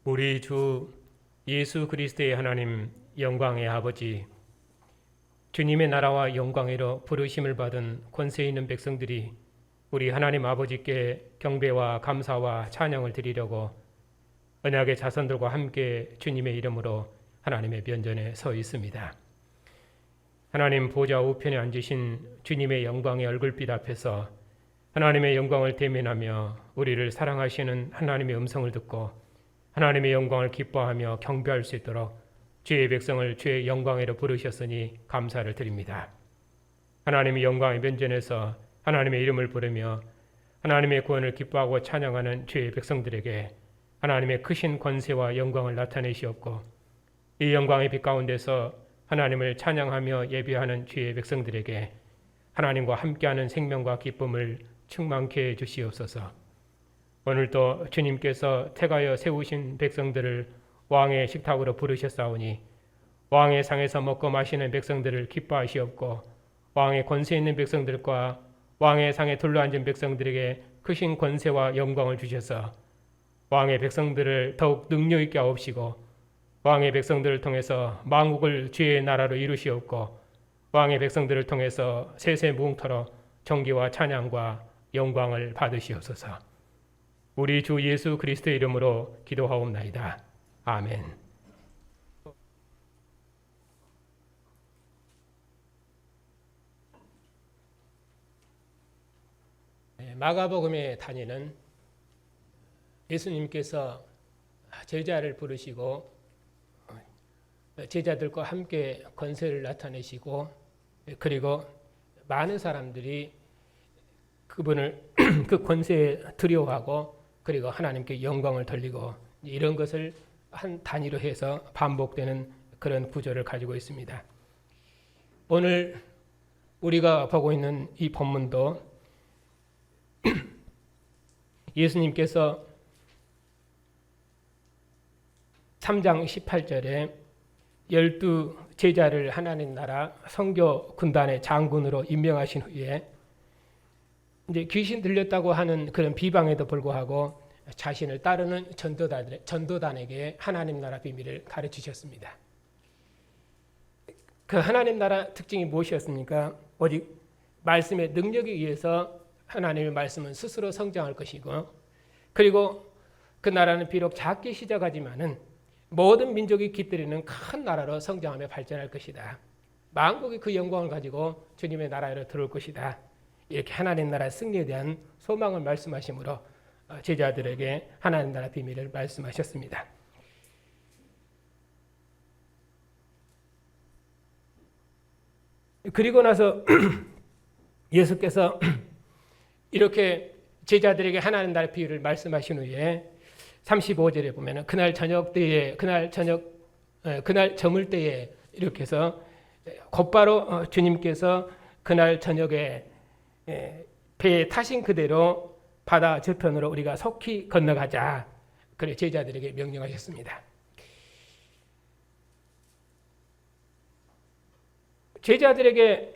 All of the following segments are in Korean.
우리 주 예수 그리스도의 하나님 영광의 아버지, 주님의 나라와 영광으로 부르심을 받은 권세 있는 백성들이 우리 하나님 아버지께 경배와 감사와 찬양을 드리려고 언약의 자손들과 함께 주님의 이름으로 하나님의 면전에 서 있습니다. 하나님 보좌 우편에 앉으신 주님의 영광의 얼굴빛 앞에서 하나님의 영광을 대면하며 우리를 사랑하시는 하나님의 음성을 듣고 하나님의 영광을 기뻐하며 경배할 수 있도록 주의 백성을 주의 영광으로 부르셨으니 감사를 드립니다. 하나님의 영광의 면전에서 하나님의 이름을 부르며 하나님의 구원을 기뻐하고 찬양하는 주의 백성들에게 하나님의 크신 권세와 영광을 나타내시옵고 이 영광의 빛 가운데서 하나님을 찬양하며 예배하는 주의 백성들에게 하나님과 함께하는 생명과 기쁨을 충만케 해주시옵소서. 오늘도 주님께서 택하여 세우신 백성들을 왕의 식탁으로 부르셨사오니 왕의 상에서 먹고 마시는 백성들을 기뻐하시옵고 왕의 권세 있는 백성들과 왕의 상에 둘러앉은 백성들에게 크신 권세와 영광을 주셔서 왕의 백성들을 더욱 능력 있게 하옵시고 왕의 백성들을 통해서 만국을 주의 나라로 이루시옵고 왕의 백성들을 통해서 세세무궁토록 존귀와 찬양과 영광을 받으시옵소서. 우리 주 예수 그리스도의 이름으로 기도하옵나이다. 아멘. 마가복음에 다니는 예수님께서 제자를 부르시고 제자들과 함께 권세를 나타내시고 그리고 많은 사람들이 그분을 그 권세에 두려워하고 그리고 하나님께 영광을 돌리고 이런 것을 한 단위로 해서 반복되는 그런 구조를 가지고 있습니다. 오늘 우리가 보고 있는 이 본문도 예수님께서 3장 18절에 12 제자를 하나님 나라 선교 군단의 장군으로 임명하신 후에 이제 귀신 들렸다고 하는 그런 비방에도 불구하고 자신을 따르는 전도단에게 하나님 나라 비밀을 가르치셨습니다. 그 하나님 나라 특징이 무엇이었습니까? 오직 말씀의 능력에 의해서 하나님의 말씀은 스스로 성장할 것이고 그리고 그 나라는 비록 작게 시작하지만은 모든 민족이 깃들이는 큰 나라로 성장하며 발전할 것이다. 만국이 그 영광을 가지고 주님의 나라로 들어올 것이다. 이렇게 하나님 나라 승리에 대한 소망을 말씀하시므로 제자들에게 하나님 나라 비밀을 말씀하셨습니다. 그리고 나서 예수께서 이렇게 제자들에게 하나님 나라 비밀을 말씀하신 후에 35절에 보면 그날 저물 때에 이렇게 해서 곧바로 주님께서 그날 저녁에 배에 타신 그대로 바다 저편으로 우리가 속히 건너가자. 그래 제자들에게 명령하셨습니다. 제자들에게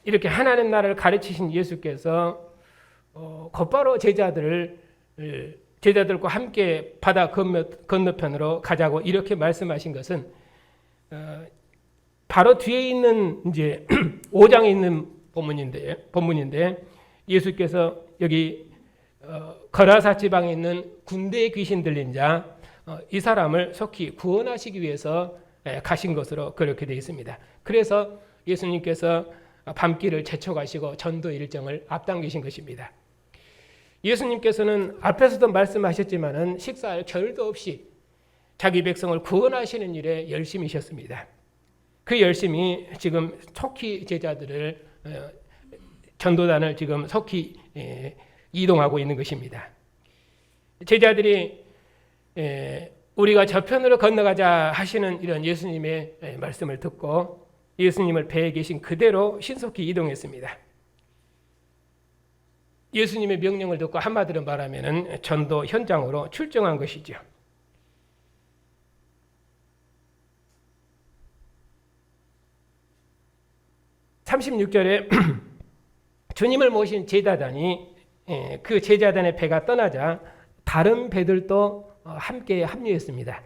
이렇게 하나님 나라를 가르치신 예수께서 곧바로 제자들과 함께 바다 건너편으로 가자고 이렇게 말씀하신 것은 바로 뒤에 있는 이제 5장에 있는 본문인데 예수께서 여기 거라사 지방에 있는 군대에 귀신 들린 자 이 사람을 속히 구원하시기 위해서 가신 것으로 그렇게 되어 있습니다. 그래서 예수님께서 밤길을 재촉하시고 전도 일정을 앞당기신 것입니다. 예수님께서는 앞에서도 말씀하셨지만은 식사할 겨를도 없이 자기 백성을 구원하시는 일에 열심이셨습니다. 그 열심이 지금 속히 제자들을 전도단을 지금 속히 이동하고 있는 것입니다. 제자들이 우리가 저편으로 건너가자 하시는 이런 예수님의 말씀을 듣고 예수님을 배에 계신 그대로 신속히 이동했습니다. 예수님의 명령을 듣고 한마디로 말하면 전도 현장으로 출정한 것이죠. (36절에) 주님을 모신 제자단이 그 제자단의 배가 떠나자 다른 배들도 함께 합류했습니다.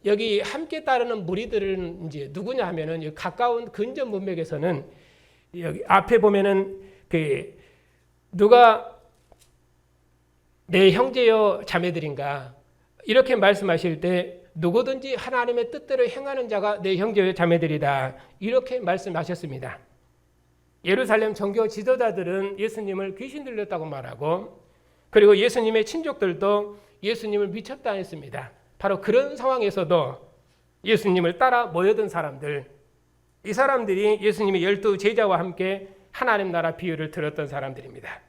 여기 함께 따르는 무리들은 이제 누구냐 하면은 가까운 근접 문맥에서는 여기 앞에 보면은 누가 내 형제여 자매들인가 이렇게 말씀하실 때 누구든지 하나님의 뜻대로 행하는 자가 내 형제여 자매들이다 이렇게 말씀하셨습니다. 예루살렘 정교 지도자들은 예수님을 귀신 들렸다고 말하고 그리고 예수님의 친족들도 예수님을 미쳤다 했습니다. 바로 그런 상황에서도 예수님을 따라 모여든 사람들, 이 사람들이 예수님의 12 제자와 함께 하나님 나라 비유를 들었던 사람들입니다.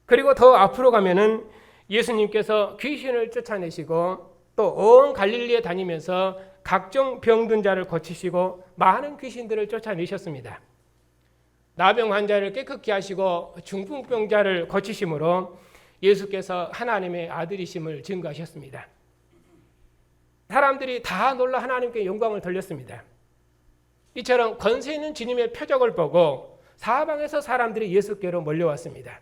그리고 더 앞으로 가면은 예수님께서 귀신을 쫓아내시고 또 온 갈릴리에 다니면서 각종 병든 자를 고치시고 많은 귀신들을 쫓아내셨습니다. 나병 환자를 깨끗게 하시고 중풍병자를 고치심으로 예수께서 하나님의 아들이심을 증거하셨습니다. 사람들이 다 놀라 하나님께 영광을 돌렸습니다. 이처럼 권세 있는 주님의 표적을 보고 사방에서 사람들이 예수께로 몰려왔습니다.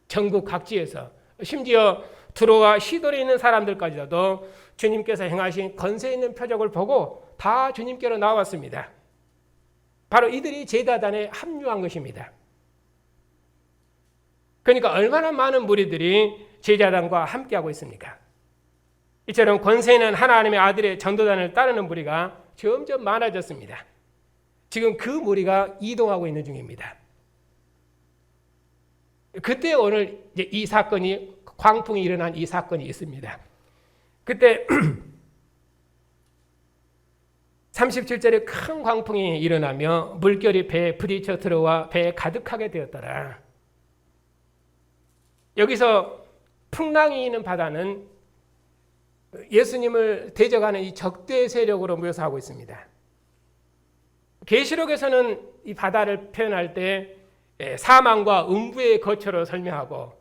전국 각지에서 심지어 두로와 시돌에 있는 사람들까지도 주님께서 행하신 권세 있는 표적을 보고 다 주님께로 나왔습니다. 바로 이들이 제자단에 합류한 것입니다. 그러니까 얼마나 많은 무리들이 제자단과 함께하고 있습니까? 이처럼 권세 있는 하나님의 아들의 전도단을 따르는 무리가 점점 많아졌습니다. 지금 그 무리가 이동하고 있는 중입니다. 그때 오늘 이제 이 사건이 광풍이 일어난 이 사건이 있습니다. 그때 37절에 큰 광풍이 일어나며 물결이 배에 부딪혀 들어와 배에 가득하게 되었더라. 여기서 풍랑이 있는 바다는 예수님을 대적하는 이 적대 세력으로 묘사하고 있습니다. 계시록에서는 이 바다를 표현할 때 사망과 음부의 거처로 설명하고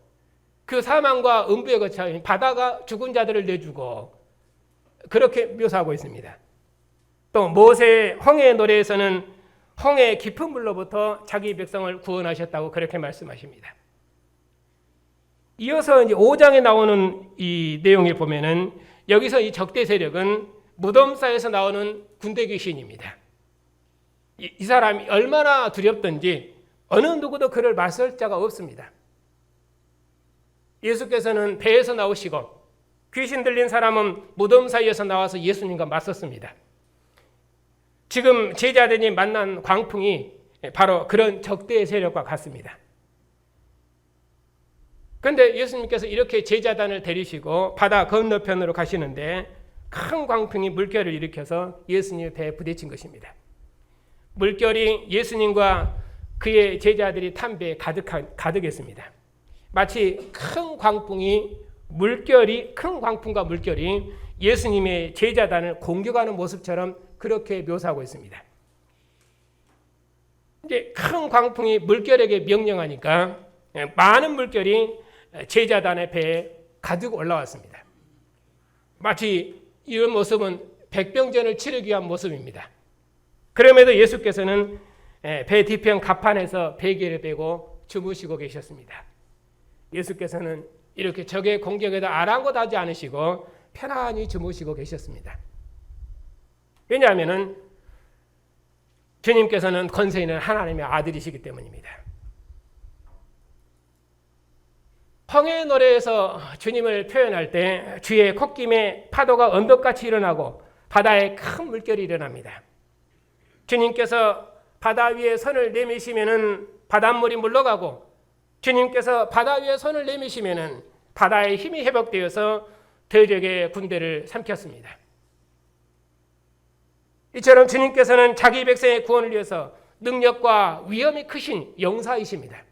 그 사망과 음부의 거처, 바다가 죽은 자들을 내주고 그렇게 묘사하고 있습니다. 또 모세 홍해의 노래에서는 홍해 깊은 물로부터 자기 백성을 구원하셨다고 그렇게 말씀하십니다. 이어서 이제 5장에 나오는 이 내용에 보면은 여기서 이 적대 세력은 무덤사에서 나오는 군대 귀신입니다. 이 사람이 얼마나 두렵던지 어느 누구도 그를 맞설 자가 없습니다. 예수께서는 배에서 나오시고 귀신 들린 사람은 무덤 사이에서 나와서 예수님과 맞섰습니다. 지금 제자들이 만난 광풍이 바로 그런 적대의 세력과 같습니다. 그런데 예수님께서 이렇게 제자단을 데리시고 바다 건너편으로 가시는데 큰 광풍이 물결을 일으켜서 예수님의 배에 부딪힌 것입니다. 물결이 예수님과 그의 제자들이 탄 배에 가득했습니다. 마치 큰 광풍과 물결이 예수님의 제자단을 공격하는 모습처럼 그렇게 묘사하고 있습니다. 이제 큰 광풍이 물결에게 명령하니까 많은 물결이 제자단의 배에 가득 올라왔습니다. 마치 이런 모습은 백병전을 치르기 위한 모습입니다. 그럼에도 예수께서는 배 뒤편 갑판에서 베개를 빼고 주무시고 계셨습니다. 예수께서는 이렇게 적의 공격에도 아랑곳하지 않으시고 편안히 주무시고 계셨습니다. 왜냐하면 주님께서는 권세 있는 하나님의 아들이시기 때문입니다. 홍해의 노래에서 주님을 표현할 때 주의 콧김에 파도가 언덕같이 일어나고 바다에 큰 물결이 일어납니다. 주님께서 바다 위에 손을 내미시면은 바닷물이 물러가고 주님께서 바다 위에 손을 내미시면은 바다의 힘이 회복되어서 대적의 군대를 삼켰습니다. 이처럼 주님께서는 자기 백성의 구원을 위해서 능력과 위엄이 크신 용사이십니다.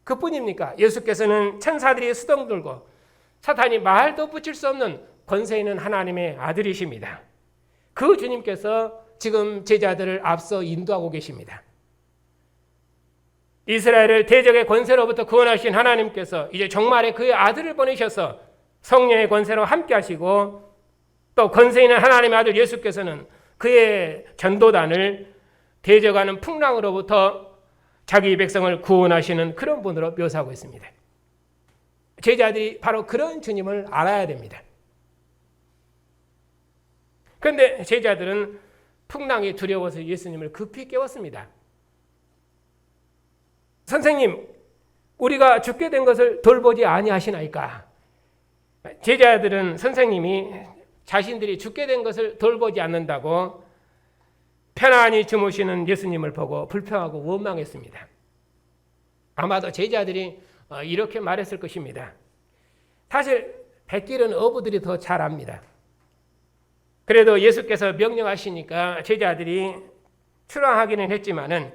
그뿐입니까? 예수께서는 천사들이 수동 들고 사탄이 말도 붙일 수 없는 권세 있는 하나님의 아들이십니다. 그 주님께서 지금 제자들을 앞서 인도하고 계십니다. 이스라엘을 대적의 권세로부터 구원하신 하나님께서 이제 종말에 그의 아들을 보내셔서 성령의 권세로 함께 하시고 또 권세 있는 하나님의 아들 예수께서는 그의 전도단을 대적하는 풍랑으로부터 자기 백성을 구원하시는 그런 분으로 묘사하고 있습니다. 제자들이 바로 그런 주님을 알아야 됩니다. 그런데 제자들은 풍랑이 두려워서 예수님을 급히 깨웠습니다. 선생님, 우리가 죽게 된 것을 돌보지 아니하시나이까? 제자들은 선생님이 자신들이 죽게 된 것을 돌보지 않는다고 편안히 주무시는 예수님을 보고 불평하고 원망했습니다. 아마도 제자들이 이렇게 말했을 것입니다. 사실 백길은 어부들이 더 잘 압니다. 그래도 예수께서 명령하시니까 제자들이 출항하기는 했지만은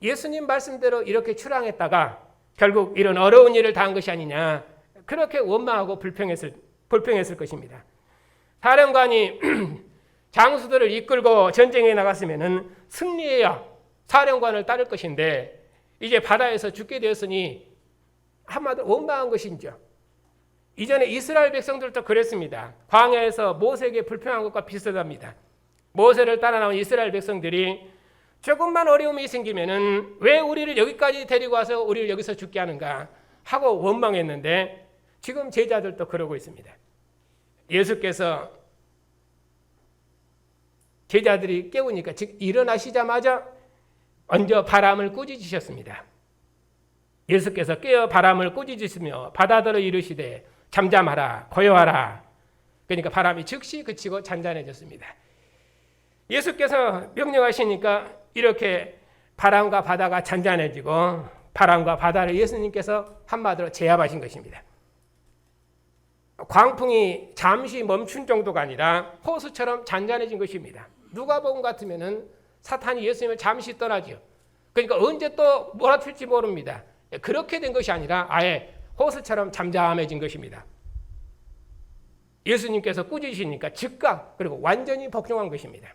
예수님 말씀대로 이렇게 출항했다가 결국 이런 어려운 일을 당한 것이 아니냐, 그렇게 원망하고 불평했을 것입니다. 사령관이 장수들을 이끌고 전쟁에 나갔으면은 승리해야 사령관을 따를 것인데 이제 바다에서 죽게 되었으니 한마디로 원망한 것이죠. 이전에 이스라엘 백성들도 그랬습니다. 광야에서 모세에게 불평한 것과 비슷합니다. 모세를 따라 나온 이스라엘 백성들이 조금만 어려움이 생기면은 왜 우리를 여기까지 데리고 와서 우리를 여기서 죽게 하는가 하고 원망했는데 지금 제자들도 그러고 있습니다. 예수께서 제자들이 깨우니까 즉 일어나시자마자 먼저 바람을 꾸짖으셨습니다. 예수께서 깨어 바람을 꾸짖으시며 바다들을 이르시되 잠잠하라 고요하라. 그러니까 바람이 즉시 그치고 잔잔해졌습니다. 예수께서 명령하시니까 이렇게 바람과 바다가 잔잔해지고 바람과 바다를 예수님께서 한마디로 제압하신 것입니다. 광풍이 잠시 멈춘 정도가 아니라 호수처럼 잔잔해진 것입니다. 누가복음 같으면은 사탄이 예수님을 잠시 떠나죠. 그러니까 언제 또 몰아칠지 모릅니다. 그렇게 된 것이 아니라 아예 호수처럼 잠잠해진 것입니다. 예수님께서 꾸짖으시니까 즉각 그리고 완전히 복종한 것입니다.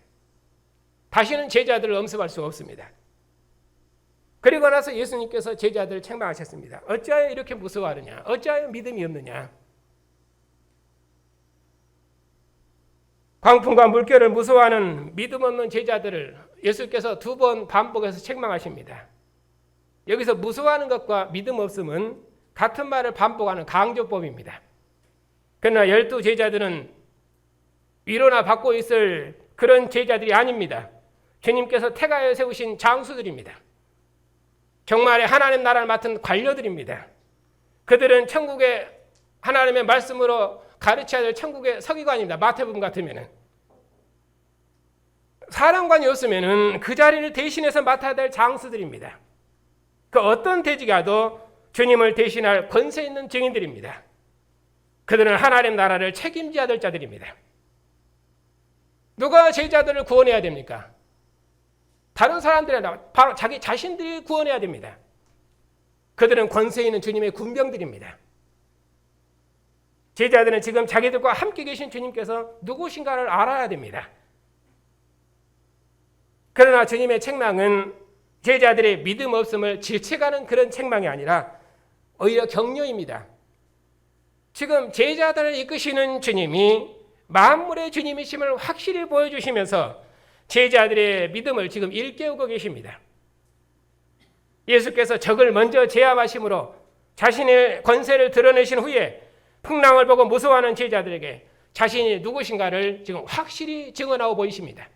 다시는 제자들을 엄습할 수 없습니다. 그리고 나서 예수님께서 제자들을 책망하셨습니다. 어찌하여 이렇게 무서워하느냐? 어찌하여 믿음이 없느냐? 광풍과 물결을 무서워하는 믿음 없는 제자들을 예수께서 2번 반복해서 책망하십니다. 여기서 무서워하는 것과 믿음 없음은 같은 말을 반복하는 강조법입니다. 그러나 12 제자들은 위로나 받고 있을 그런 제자들이 아닙니다. 주님께서 태가에 세우신 장수들입니다. 정말의 하나님 나라를 맡은 관료들입니다. 그들은 천국의 하나님의 말씀으로 가르쳐야 될 천국의 서기관입니다. 마태복음 같으면은 사령관이었으면은 그 자리를 대신해서 맡아야 될 장수들입니다. 그 어떤 대지가도 주님을 대신할 권세 있는 증인들입니다. 그들은 하나님 나라를 책임져야 될 자들입니다. 누가 제자들을 구원해야 됩니까? 다른 사람들이 아니라 바로 자기 자신들이 구원해야 됩니다. 그들은 권세 있는 주님의 군병들입니다. 제자들은 지금 자기들과 함께 계신 주님께서 누구신가를 알아야 됩니다. 그러나 주님의 책망은 제자들의 믿음 없음을 질책하는 그런 책망이 아니라 오히려 격려입니다. 지금 제자들을 이끄시는 주님이 만물의 주님이심을 확실히 보여주시면서 제자들의 믿음을 지금 일깨우고 계십니다. 예수께서 적을 먼저 제압하심으로 자신의 권세를 드러내신 후에 풍랑을 보고 무서워하는 제자들에게 자신이 누구신가를 지금 확실히 증언하고 보이십니다.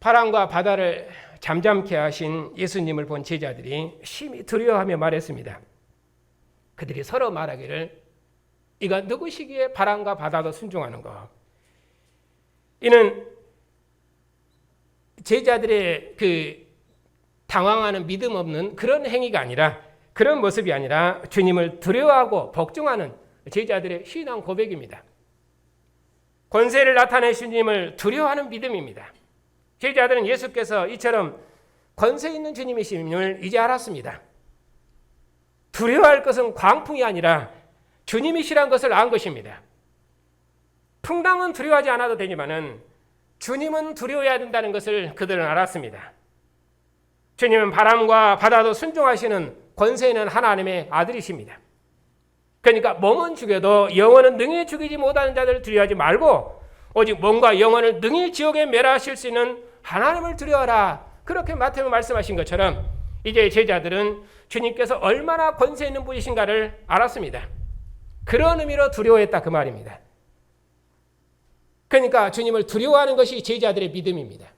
바람과 바다를 잠잠케 하신 예수님을 본 제자들이 심히 두려워하며 말했습니다. 그들이 서로 말하기를 이가 누구시기에 바람과 바다도 순종하는가? 이는 제자들의 그 당황하는 믿음 없는 그런 행위가 아니라 그런 모습이 아니라 주님을 두려워하고 복종하는 제자들의 신앙 고백입니다. 권세를 나타내신 주님을 두려워하는 믿음입니다. 제자들은 예수께서 이처럼 권세 있는 주님이심을 이제 알았습니다. 두려워할 것은 광풍이 아니라 주님이시란 것을 안 것입니다. 풍랑은 두려워하지 않아도 되지만은 주님은 두려워해야 된다는 것을 그들은 알았습니다. 주님은 바람과 바다도 순종하시는 권세 있는 하나님의 아들이십니다. 그러니까 몸은 죽여도 영혼은 능히 죽이지 못하는 자들을 두려워하지 말고 오직 몸과 영혼을 능히 지옥에 멸하실 수 있는 하나님을 두려워하라. 그렇게 마태복음 말씀하신 것처럼 이제 제자들은 주님께서 얼마나 권세 있는 분이신가를 알았습니다. 그런 의미로 두려워했다 그 말입니다. 그러니까 주님을 두려워하는 것이 제자들의 믿음입니다.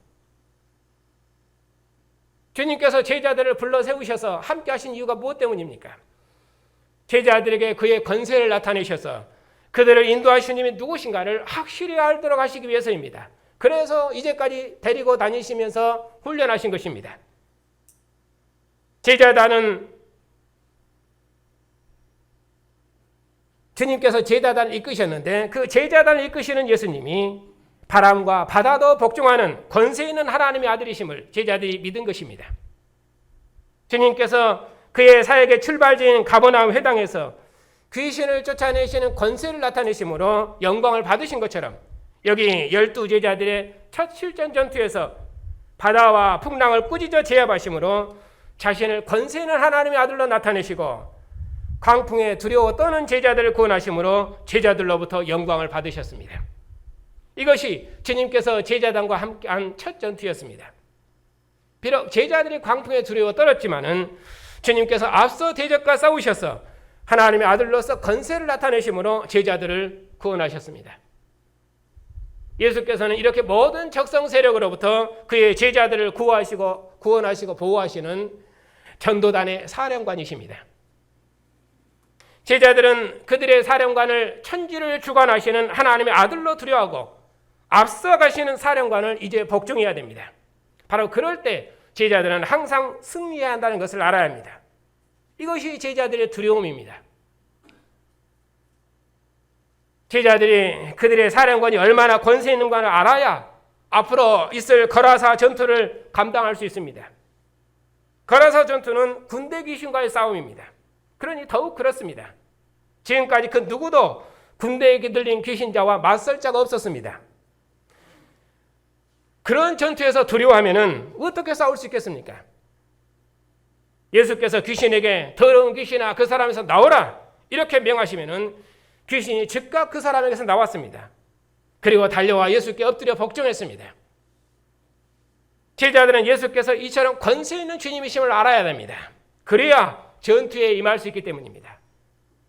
주님께서 제자들을 불러 세우셔서 함께 하신 이유가 무엇 때문입니까? 제자들에게 그의 권세를 나타내셔서 그들을 인도하신 님이 누구신가를 확실히 알도록 하시기 위해서입니다. 그래서 이제까지 데리고 다니시면서 훈련하신 것입니다. 제자단은 주님께서 제자단을 이끄셨는데 그 제자단을 이끄시는 예수님이 바람과 바다도 복종하는 권세 있는 하나님의 아들이심을 제자들이 믿은 것입니다. 주님께서 그의 사역의 출발지인 가버나움 회당에서 귀신을 쫓아내시는 권세를 나타내심으로 영광을 받으신 것처럼 여기 12제자들의 첫 실전 전투에서 바다와 풍랑을 꾸짖어 제압하심으로 자신을 권세 있는 하나님의 아들로 나타내시고 광풍에 두려워 떠는 제자들을 구원하심으로 제자들로부터 영광을 받으셨습니다. 이것이 주님께서 제자단과 함께한 첫 전투였습니다. 비록 제자들이 광풍에 두려워 떨었지만은 주님께서 앞서 대적과 싸우셔서 하나님의 아들로서 권세를 나타내심으로 제자들을 구원하셨습니다. 예수께서는 이렇게 모든 적성 세력으로부터 그의 제자들을 구원하시고 보호하시는 전도단의 사령관이십니다. 제자들은 그들의 사령관을 천지를 주관하시는 하나님의 아들로 두려워하고 앞서 가시는 사령관을 이제 복종해야 됩니다. 바로 그럴 때 제자들은 항상 승리해야 한다는 것을 알아야 합니다. 이것이 제자들의 두려움입니다. 제자들이 그들의 사령관이 얼마나 권세 있는가를 알아야 앞으로 있을 거라사 전투를 감당할 수 있습니다. 거라사 전투는 군대 귀신과의 싸움입니다. 그러니 더욱 그렇습니다. 지금까지 그 누구도 군대에 들린 귀신자와 맞설 자가 없었습니다. 그런 전투에서 두려워하면 어떻게 싸울 수 있겠습니까? 예수께서 귀신에게 더러운 귀신아 그 사람에서 나오라 이렇게 명하시면 귀신이 즉각 그 사람에게서 나왔습니다. 그리고 달려와 예수께 엎드려 복종했습니다. 제자들은 예수께서 이처럼 권세 있는 주님이심을 알아야 됩니다. 그래야 전투에 임할 수 있기 때문입니다.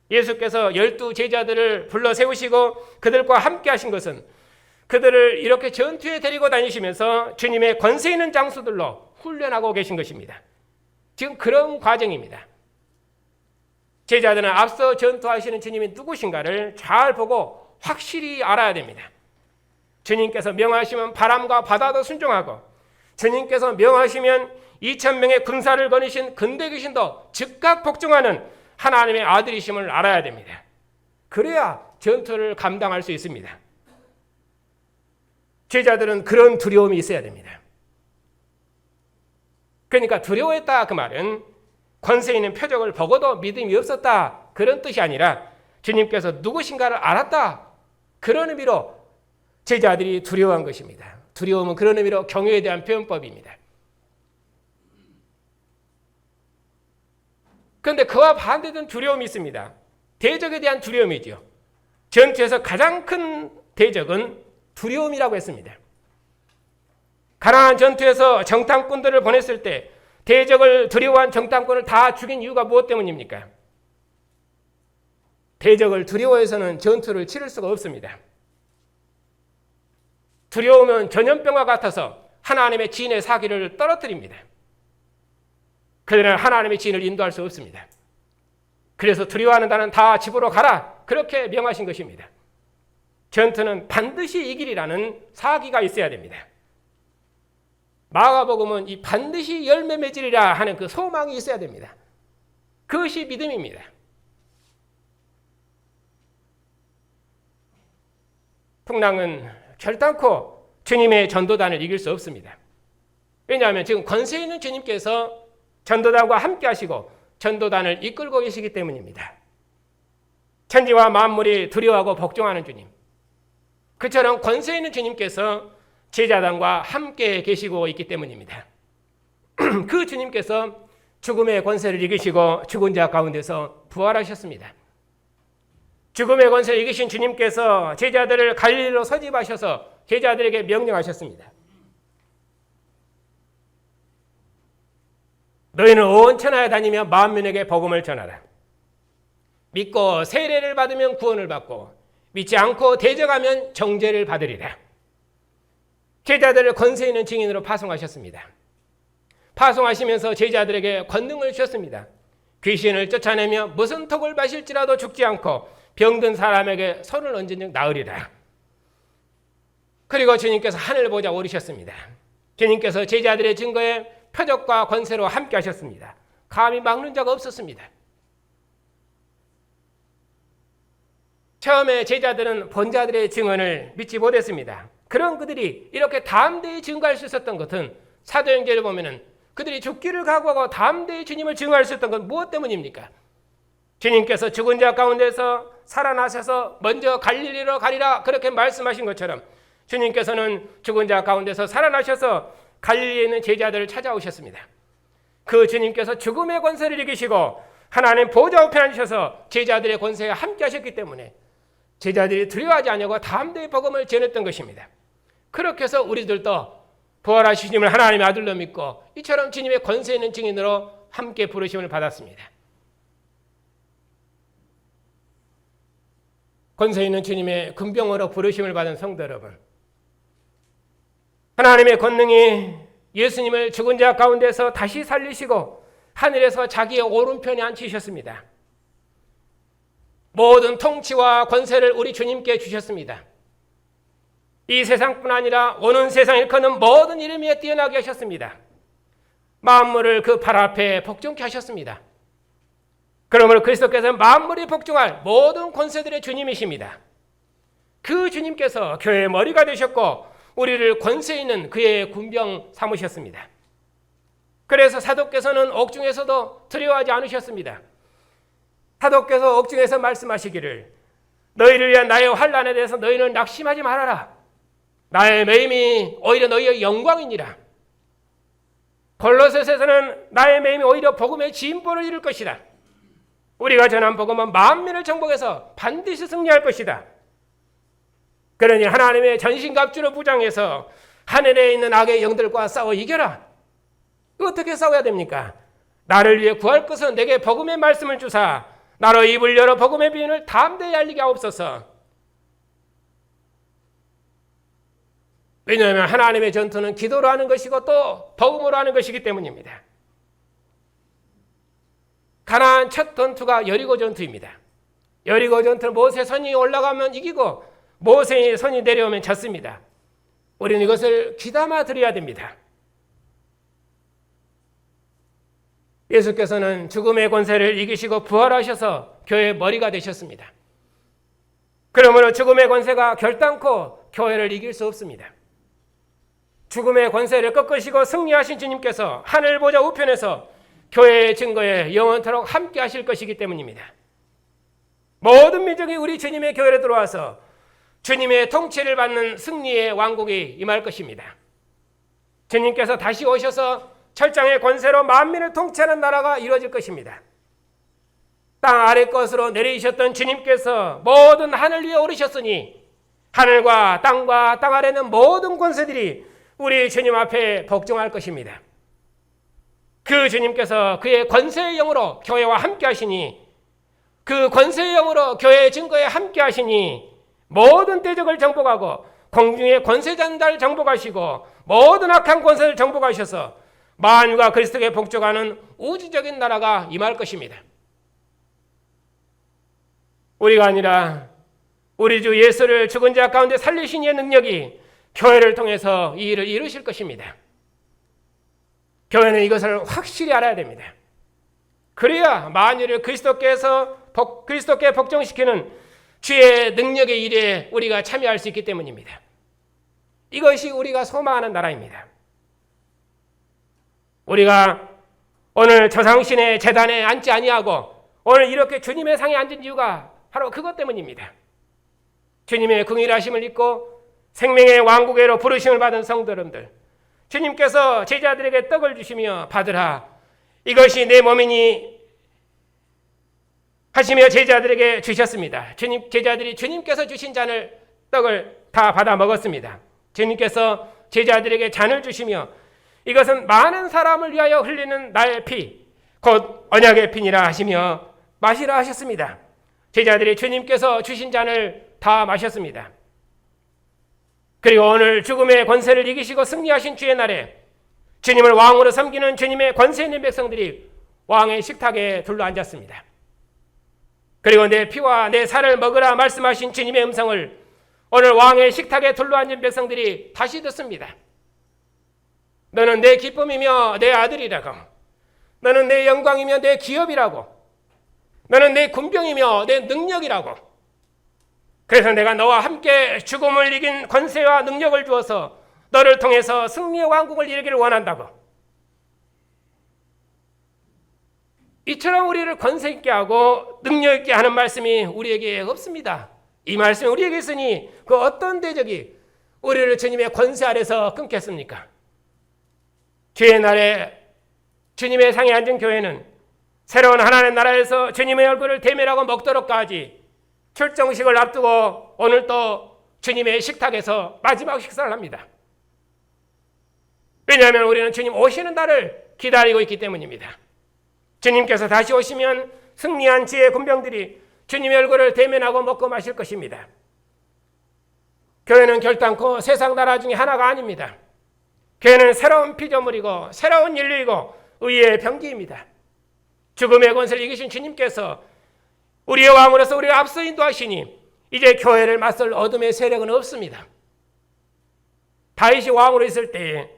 예수께서 12제자들을 불러 세우시고 그들과 함께 하신 것은 그들을 이렇게 전투에 데리고 다니시면서 주님의 권세 있는 장수들로 훈련하고 계신 것입니다. 지금 그런 과정입니다. 제자들은 앞서 전투하시는 주님이 누구신가를 잘 보고 확실히 알아야 됩니다. 주님께서 명하시면 바람과 바다도 순종하고 주님께서 명하시면 2000명의 군사를 거느신 근대 귀신도 즉각 복종하는 하나님의 아들이심을 알아야 됩니다. 그래야 전투를 감당할 수 있습니다. 제자들은 그런 두려움이 있어야 됩니다. 그러니까 두려워했다 그 말은 권세 있는 표적을 보고도 믿음이 없었다 그런 뜻이 아니라 주님께서 누구신가를 알았다 그런 의미로 제자들이 두려워한 것입니다. 두려움은 그런 의미로 경외에 대한 표현법입니다. 그런데 그와 반대된 두려움이 있습니다. 대적에 대한 두려움이죠. 전투에서 가장 큰 대적은 두려움이라고 했습니다. 가나안 전투에서 정탐꾼들을 보냈을 때 대적을 두려워한 정탐꾼을 다 죽인 이유가 무엇 때문입니까? 대적을 두려워해서는 전투를 치를 수가 없습니다. 두려움은 전염병과 같아서 하나님의 지인의 사기를 떨어뜨립니다. 그들은 하나님의 지인을 인도할 수 없습니다. 그래서 두려워하는 자는 다 집으로 가라 그렇게 명하신 것입니다. 전투는 반드시 이기리라는 사기가 있어야 됩니다. 마가복음은 이 반드시 열매 맺으리라 하는 그 소망이 있어야 됩니다. 그것이 믿음입니다. 풍랑은 결단코 주님의 전도단을 이길 수 없습니다. 왜냐하면 지금 권세 있는 주님께서 전도단과 함께 하시고 전도단을 이끌고 계시기 때문입니다. 천지와 만물이 두려워하고 복종하는 주님. 그처럼 권세 있는 주님께서 제자단과 함께 계시고 있기 때문입니다. 그 주님께서 죽음의 권세를 이기시고 죽은 자 가운데서 부활하셨습니다. 죽음의 권세를 이기신 주님께서 제자들을 갈릴리로 소집하셔서 제자들에게 명령하셨습니다. 너희는 온 천하에 다니며 만민에게 복음을 전하라. 믿고 세례를 받으면 구원을 받고 믿지 않고 대적하면 정죄를 받으리라. 제자들을 권세 있는 증인으로 파송하셨습니다. 파송하시면서 제자들에게 권능을 주셨습니다. 귀신을 쫓아내며 무슨 독을 마실지라도 죽지 않고 병든 사람에게 손을 얹은 즉 나으리라. 그리고 주님께서 하늘 보좌 오르셨습니다. 주님께서 제자들의 증거에 표적과 권세로 함께 하셨습니다. 감히 막는 자가 없었습니다. 처음에 제자들은 본자들의 증언을 믿지 못했습니다. 그런 그들이 이렇게 담대히 증거할 수 있었던 것은 사도행전을 보면은 그들이 죽기를 각오하고 담대히 주님을 증거할 수 있었던 건 무엇 때문입니까? 주님께서 죽은 자 가운데서 살아나셔서 먼저 갈릴리로 가리라 그렇게 말씀하신 것처럼 주님께서는 죽은 자 가운데서 살아나셔서 갈릴리에 있는 제자들을 찾아오셨습니다. 그 주님께서 죽음의 권세를 이기시고 하나님 보좌 우편에 앉으셔서 제자들의 권세에 함께 하셨기 때문에 제자들이 두려워하지 않냐고 담대히 복음을 전했던 것입니다. 그렇게 해서 우리들도 부활하신 주님을 하나님의 아들로 믿고 이처럼 주님의 권세 있는 증인으로 함께 부르심을 받았습니다. 권세 있는 주님의 금병으로 부르심을 받은 성도 여러분, 하나님의 권능이 예수님을 죽은 자 가운데서 다시 살리시고 하늘에서 자기의 오른편에 앉히셨습니다. 모든 통치와 권세를 우리 주님께 주셨습니다. 이 세상뿐 아니라 오는 세상 일컫는 모든 이름 위에 뛰어나게 하셨습니다. 만물을 그 발 앞에 복종케 하셨습니다. 그러므로 그리스도께서 만물이 복종할 모든 권세들의 주님이십니다. 그 주님께서 교회의 머리가 되셨고 우리를 권세 있는 그의 군병 삼으셨습니다. 그래서 사도께서는 옥중에서도 두려워하지 않으셨습니다. 사도께서 옥중에서 말씀하시기를 너희를 위한 나의 환난에 대해서 너희는 낙심하지 말아라. 나의 매임이 오히려 너희의 영광이니라. 골로새서에서는 나의 매임이 오히려 복음의 진보를 이룰 것이다. 우리가 전한 복음은 만민을 정복해서 반드시 승리할 것이다. 그러니 하나님의 전신갑주로 무장해서 하늘에 있는 악의 영들과 싸워 이겨라. 어떻게 싸워야 됩니까? 나를 위해 구할 것은 내게 복음의 말씀을 주사 나로 입을 열어 복음의 비밀을 담대히 알리게 하옵소서. 왜냐하면 하나님의 전투는 기도로 하는 것이고 또 복음으로 하는 것이기 때문입니다. 가나안 첫 전투가 여리고 전투입니다. 여리고 전투는 모세 선이 올라가면 이기고 모세의 선이 내려오면 졌습니다. 우리는 이것을 귀담아 들어야 됩니다. 예수께서는 죽음의 권세를 이기시고 부활하셔서 교회의 머리가 되셨습니다. 그러므로 죽음의 권세가 결단코 교회를 이길 수 없습니다. 죽음의 권세를 꺾으시고 승리하신 주님께서 하늘 보좌 우편에서 교회의 증거에 영원토록 함께 하실 것이기 때문입니다. 모든 민족이 우리 주님의 교회로 들어와서 주님의 통치를 받는 승리의 왕국이 임할 것입니다. 주님께서 다시 오셔서 철장의 권세로 만민을 통치하는 나라가 이루어질 것입니다. 땅 아래 것으로 내리셨던 주님께서 모든 하늘 위에 오르셨으니 하늘과 땅 아래는 모든 권세들이 우리 주님 앞에 복종할 것입니다. 그 주님께서 그의 권세의 영으로 교회와 함께 하시니 그 권세의 영으로 교회의 증거에 함께 하시니 모든 대적을 정복하고 공중의 권세 잔달 정복하시고 모든 악한 권세를 정복하셔서 만유가 그리스도께 복종하는 우주적인 나라가 임할 것입니다. 우리가 아니라 우리 주 예수를 죽은 자 가운데 살리신 이의 능력이 교회를 통해서 이 일을 이루실 것입니다. 교회는 이것을 확실히 알아야 됩니다. 그래야 만유를 그리스도께 복종시키는 주의 능력의 일에 우리가 참여할 수 있기 때문입니다. 이것이 우리가 소망하는 나라입니다. 우리가 오늘 저상신의 제단에 앉지 아니하고 오늘 이렇게 주님의 상에 앉은 이유가 바로 그것 때문입니다. 주님의 긍휼하심을 입고 생명의 왕국에로 부르심을 받은 성도 여러분들, 주님께서 제자들에게 떡을 주시며 받으라, 이것이 내 몸이니 하시며 제자들에게 주셨습니다. 제자들이 주님께서 주신 떡을 다 받아 먹었습니다. 주님께서 제자들에게 잔을 주시며 이것은 많은 사람을 위하여 흘리는 나의 피, 곧 언약의 피니라 하시며 마시라 하셨습니다. 제자들이 주님께서 주신 잔을 다 마셨습니다. 그리고 오늘 죽음의 권세를 이기시고 승리하신 주의 날에 주님을 왕으로 섬기는 주님의 권세 있는 백성들이 왕의 식탁에 둘러앉았습니다. 그리고 내 피와 내 살을 먹으라 말씀하신 주님의 음성을 오늘 왕의 식탁에 둘러앉은 백성들이 다시 듣습니다. 너는 내 기쁨이며 내 아들이라고, 너는 내 영광이며 내 기업이라고, 너는 내 군병이며 내 능력이라고, 그래서 내가 너와 함께 죽음을 이긴 권세와 능력을 주어서 너를 통해서 승리의 왕국을 이루기를 원한다고. 이처럼 우리를 권세 있게 하고 능력 있게 하는 말씀이 우리에게 없습니다. 이 말씀이 우리에게 있으니 그 어떤 대적이 우리를 주님의 권세 아래서 끊겠습니까? 주의 날에 주님의 상에 앉은 교회는 새로운 하나님의 나라에서 주님의 얼굴을 대면하고 먹도록까지 출정식을 앞두고 오늘 또 주님의 식탁에서 마지막 식사를 합니다. 왜냐하면 우리는 주님 오시는 날을 기다리고 있기 때문입니다. 주님께서 다시 오시면 승리한 지혜의 군병들이 주님의 얼굴을 대면하고 먹고 마실 것입니다. 교회는 결단코 세상 나라 중에 하나가 아닙니다. 교회는 새로운 피조물이고 새로운 인류이고 의의 병기입니다. 죽음의 권세를 이기신 주님께서 우리의 왕으로서 우리를 앞서 인도하시니 이제 교회를 맞설 어둠의 세력은 없습니다. 다윗이 왕으로 있을 때에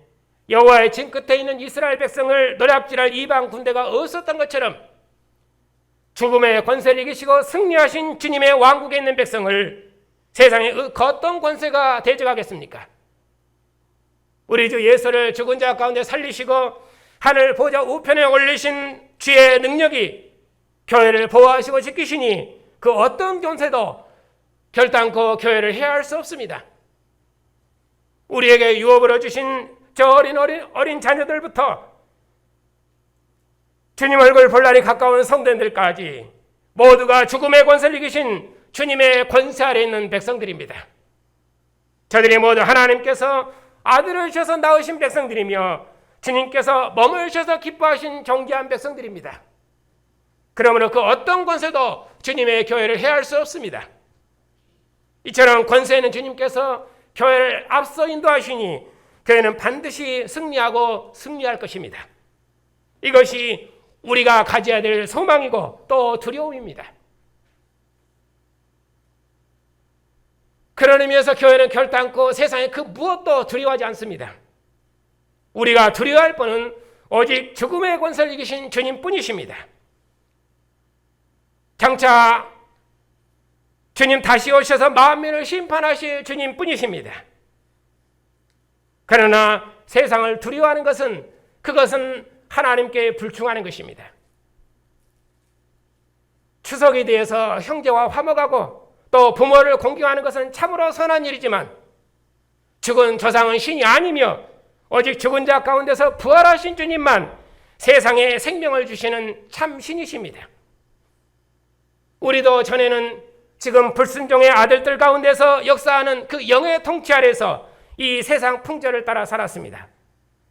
여호와의 진 끝에 있는 이스라엘 백성을 노략질할 이방 군대가 없었던 것처럼 죽음의 권세를 이기시고 승리하신 주님의 왕국에 있는 백성을 세상에 어떤 권세가 대적하겠습니까? 우리 주 예수를 죽은 자 가운데 살리시고 하늘 보좌 우편에 올리신 주의 능력이 교회를 보호하시고 지키시니 그 어떤 권세도 결단코 교회를 해할 수 없습니다. 우리에게 유업으로 주신 저 어린 자녀들부터 주님 얼굴 볼 날이 가까운 성도들까지 모두가 죽음의 권세를 이기신 주님의 권세 아래 있는 백성들입니다. 저들이 모두 하나님께서 아들을 주셔서 낳으신 백성들이며 주님께서 몸을 주셔서 기뻐하신 존귀한 백성들입니다. 그러므로 그 어떤 권세도 주님의 교회를 해할 수 없습니다. 이처럼 권세는 주님께서 교회를 앞서 인도하시니 교회는 반드시 승리하고 승리할 것입니다. 이것이 우리가 가져야 될 소망이고 또 두려움입니다. 그런 의미에서 교회는 결단코 세상의 그 무엇도 두려워하지 않습니다. 우리가 두려워할 분은 오직 죽음의 권세를 이기신 주님뿐이십니다. 장차 주님 다시 오셔서 만민을 심판하실 주님뿐이십니다. 그러나 세상을 두려워하는 것은 그것은 하나님께 불충하는 것입니다. 추석에 대해서 형제와 화목하고 또 부모를 공경하는 것은 참으로 선한 일이지만 죽은 조상은 신이 아니며 오직 죽은 자 가운데서 부활하신 주님만 세상에 생명을 주시는 참 신이십니다. 우리도 전에는 지금 불순종의 아들들 가운데서 역사하는 그 영의 통치 아래서 이 세상 풍조를 따라 살았습니다.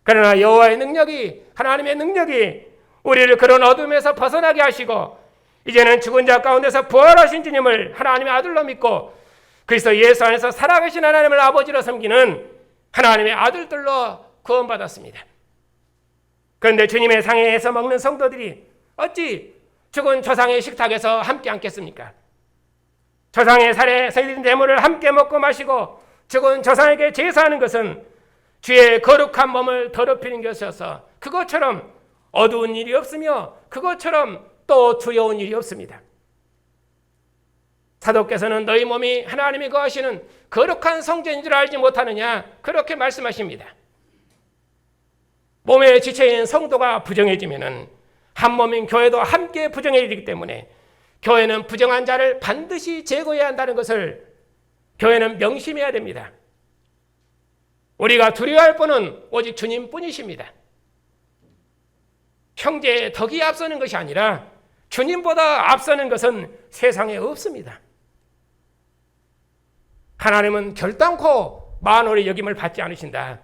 그러나 여호와의 능력이, 하나님의 능력이 우리를 그런 어둠에서 벗어나게 하시고 이제는 죽은 자 가운데서 부활하신 주님을 하나님의 아들로 믿고 그리스도 예수 안에서 살아계신 하나님을 아버지로 섬기는 하나님의 아들들로 구원받았습니다. 그런데 주님의 상에서 먹는 성도들이 어찌 죽은 조상의 식탁에서 함께 앉겠습니까? 조상의 살에 새긴 제물을 함께 먹고 마시고 죽은 조상에게 제사하는 것은 주의 거룩한 몸을 더럽히는 것이어서 그것처럼 어두운 일이 없으며 그것처럼 또 두려운 일이 없습니다. 사도께서는 너희 몸이 하나님이 거하시는 거룩한 성전인 줄 알지 못하느냐 그렇게 말씀하십니다. 몸에 지체인 성도가 부정해지면 한 몸인 교회도 함께 부정해지기 때문에 교회는 부정한 자를 반드시 제거해야 한다는 것을 교회는 명심해야 됩니다. 우리가 두려워할 분은 오직 주님뿐이십니다. 형제의 덕이 앞서는 것이 아니라 주님보다 앞서는 것은 세상에 없습니다. 하나님은 결단코 만월의 여김을 받지 않으신다.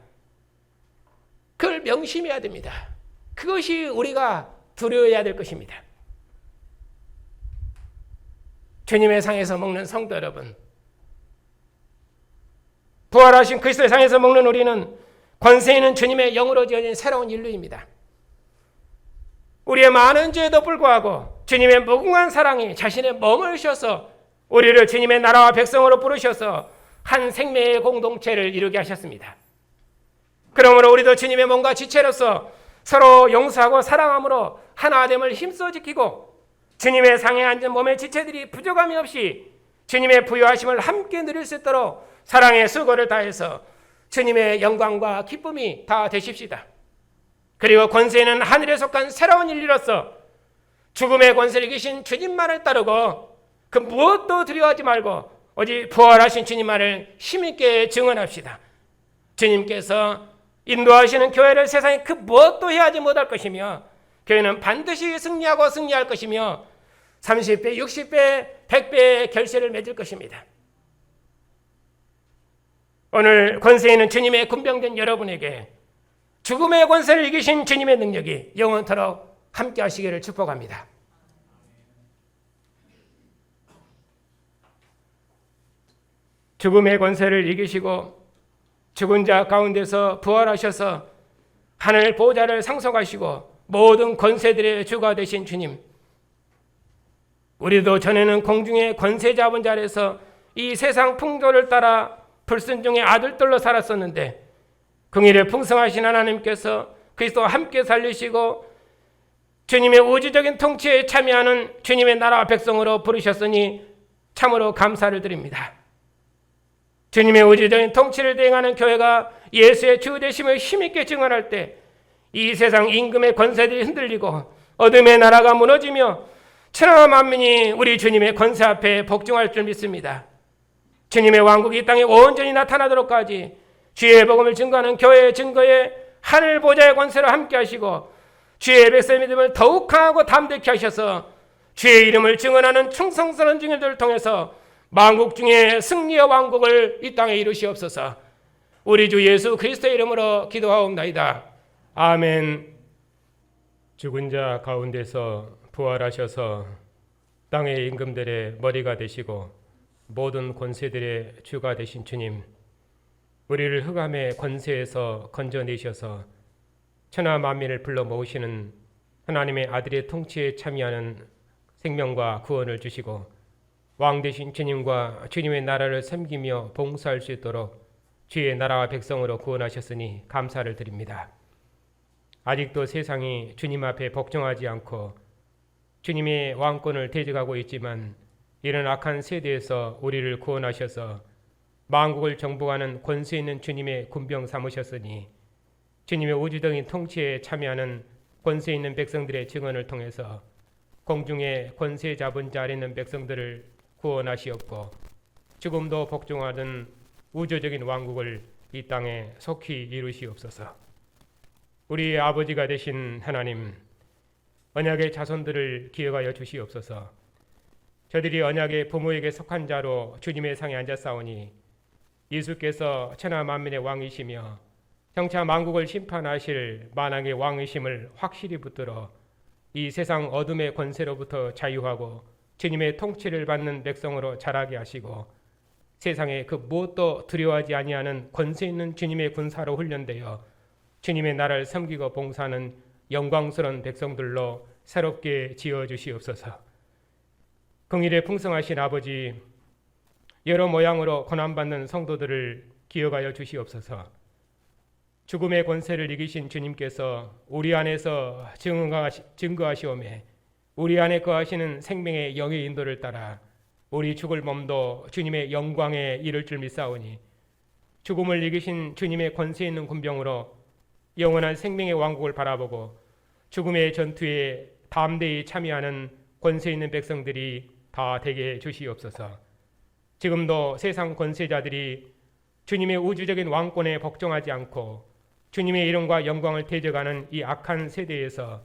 그걸 명심해야 됩니다. 그것이 우리가 두려워해야 될 것입니다. 주님의 상에서 먹는 성도 여러분, 부활하신 그리스도의 상에서 먹는 우리는 권세 있는 주님의 영으로 지어진 새로운 인류입니다. 우리의 많은 죄에도 불구하고 주님의 무궁한 사랑이 자신의 몸을 쉬어서 우리를 주님의 나라와 백성으로 부르셔서 한 생명의 공동체를 이루게 하셨습니다. 그러므로 우리도 주님의 몸과 지체로서 서로 용서하고 사랑함으로 하나됨을 힘써 지키고 주님의 상에 앉은 몸의 지체들이 부족함이 없이 주님의 부요하심을 함께 누릴 수 있도록 사랑의 수고를 다해서 주님의 영광과 기쁨이 다 되십시다. 그리고 권세는 하늘에 속한 새로운 인류로서 죽음의 권세를 이기신 주님만을 따르고 그 무엇도 두려워하지 말고 오직 부활하신 주님만을 힘있게 증언합시다. 주님께서 인도하시는 교회를 세상에 그 무엇도 해하지 못할 것이며 교회는 반드시 승리하고 승리할 것이며 30배, 60배, 100배의 결실을 맺을 것입니다. 오늘 권세 있는 주님의 군병된 여러분에게 죽음의 권세를 이기신 주님의 능력이 영원토록 함께 하시기를 축복합니다. 죽음의 권세를 이기시고 죽은 자 가운데서 부활하셔서 하늘 보좌를 상속하시고 모든 권세들의 주가 되신 주님, 우리도 전에는 공중의 권세 잡은 자리에서 이 세상 풍조를 따라 불순종의 아들들로 살았었는데 긍휼에 풍성하신 하나님께서 그리스도와 함께 살리시고 주님의 우주적인 통치에 참여하는 주님의 나라와 백성으로 부르셨으니 참으로 감사를 드립니다. 주님의 우주적인 통치를 대행하는 교회가 예수의 주 되심을 힘있게 증언할 때 이 세상 임금의 권세들이 흔들리고 어둠의 나라가 무너지며 천하 만민이 우리 주님의 권세 앞에 복종할 줄 믿습니다. 주님의 왕국이 이 땅에 온전히 나타나도록까지 주의 복음을 증거하는 교회의 증거에 하늘 보좌의 권세로 함께 하시고 주의 백성의 믿음을 더욱 강하고 담대케 하셔서 주의 이름을 증언하는 충성스러운 증인들을 통해서 만국 중에 승리의 왕국을 이 땅에 이루시옵소서. 우리 주 예수 그리스도의 이름으로 기도하옵나이다. 아멘. 죽은 자 가운데서 부활하셔서 땅의 임금들의 머리가 되시고 모든 권세들의 주가 되신 주님, 우리를 흑암의 권세에서 건져내셔서 천하 만민을 불러 모으시는 하나님의 아들의 통치에 참여하는 생명과 구원을 주시고 왕 되신 주님과 주님의 나라를 섬기며 봉사할 수 있도록 주의 나라와 백성으로 구원하셨으니 감사를 드립니다. 아직도 세상이 주님 앞에 복종하지 않고 주님의 왕권을 대적하고 있지만 이런 악한 세대에서 우리를 구원하셔서 만국을 정복하는 권세 있는 주님의 군병 삼으셨으니 주님의 우주적인 통치에 참여하는 권세 있는 백성들의 증언을 통해서 공중의 권세 잡은 자 아래 있는 백성들을 구원하시었고 죽음도 복종하던 우주적인 왕국을 이 땅에 속히 이루시옵소서. 우리 아버지가 되신 하나님, 언약의 자손들을 기억하여 주시옵소서. 저들이 언약의 부모에게 속한 자로 주님의 상에 앉았사오니 예수께서 천하 만민의 왕이시며 형차 만국을 심판하실 만왕의 왕이심을 확실히 붙들어 이 세상 어둠의 권세로부터 자유하고 주님의 통치를 받는 백성으로 자라게 하시고 세상에 그 무엇도 두려워하지 아니하는 권세 있는 주님의 군사로 훈련되어 주님의 나라를 섬기고 봉사하는 영광스러운 백성들로 새롭게 지어주시옵소서. 긍휼에 풍성하신 아버지, 여러 모양으로 고난받는 성도들을 기억하여 주시옵소서. 죽음의 권세를 이기신 주님께서 우리 안에서 증거하시오매 우리 안에 거하시는 생명의 영의 인도를 따라 우리 죽을 몸도 주님의 영광에 이를 줄 믿사오니 죽음을 이기신 주님의 권세 있는 군병으로 영원한 생명의 왕국을 바라보고 죽음의 전투에 담대히 참여하는 권세 있는 백성들이 다 되게 해주시옵소서. 지금도 세상 권세자들이 주님의 우주적인 왕권에 복종하지 않고 주님의 이름과 영광을 대적하는 이 악한 세대에서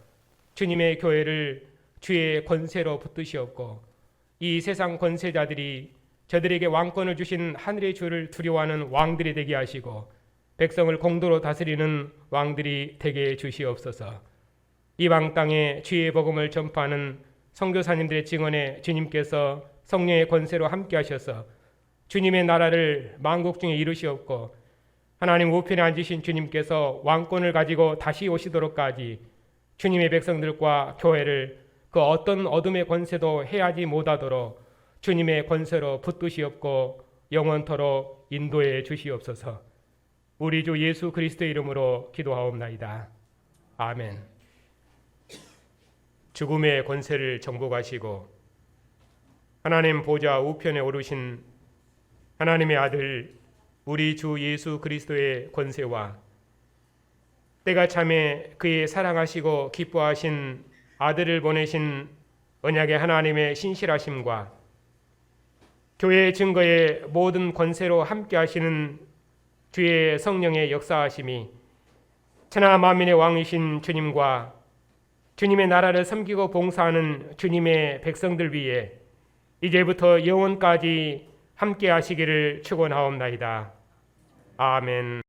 주님의 교회를 주의 권세로 붙드시었고 이 세상 권세자들이 저들에게 왕권을 주신 하늘의 주를 두려워하는 왕들이 되게 하시고 백성을 공도로 다스리는 왕들이 되게 해 주시옵소서. 이방 땅에 주의 복음을 전파하는 선교사님들의 증언에 주님께서 성령의 권세로 함께 하셔서 주님의 나라를 만국 중에 이루시옵고 하나님 우편에 앉으신 주님께서 왕권을 가지고 다시 오시도록까지 주님의 백성들과 교회를 그 어떤 어둠의 권세도 해하지 못하도록 주님의 권세로 붙드시옵고 영원토록 인도해 주시옵소서. 우리 주 예수 그리스도의 이름으로 기도하옵나이다. 아멘. 죽음의 권세를 정복하시고 하나님 보좌 우편에 오르신 하나님의 아들 우리 주 예수 그리스도의 권세와 때가 참에 그의 사랑하시고 기뻐하신 아들을 보내신 언약의 하나님의 신실하심과 교회의 증거의 모든 권세로 함께 하시는 주의 성령의 역사하심이 천하 만민의 왕이신 주님과 주님의 나라를 섬기고 봉사하는 주님의 백성들 위에 이제부터 영원까지 함께 하시기를 축원하옵나이다. 아멘.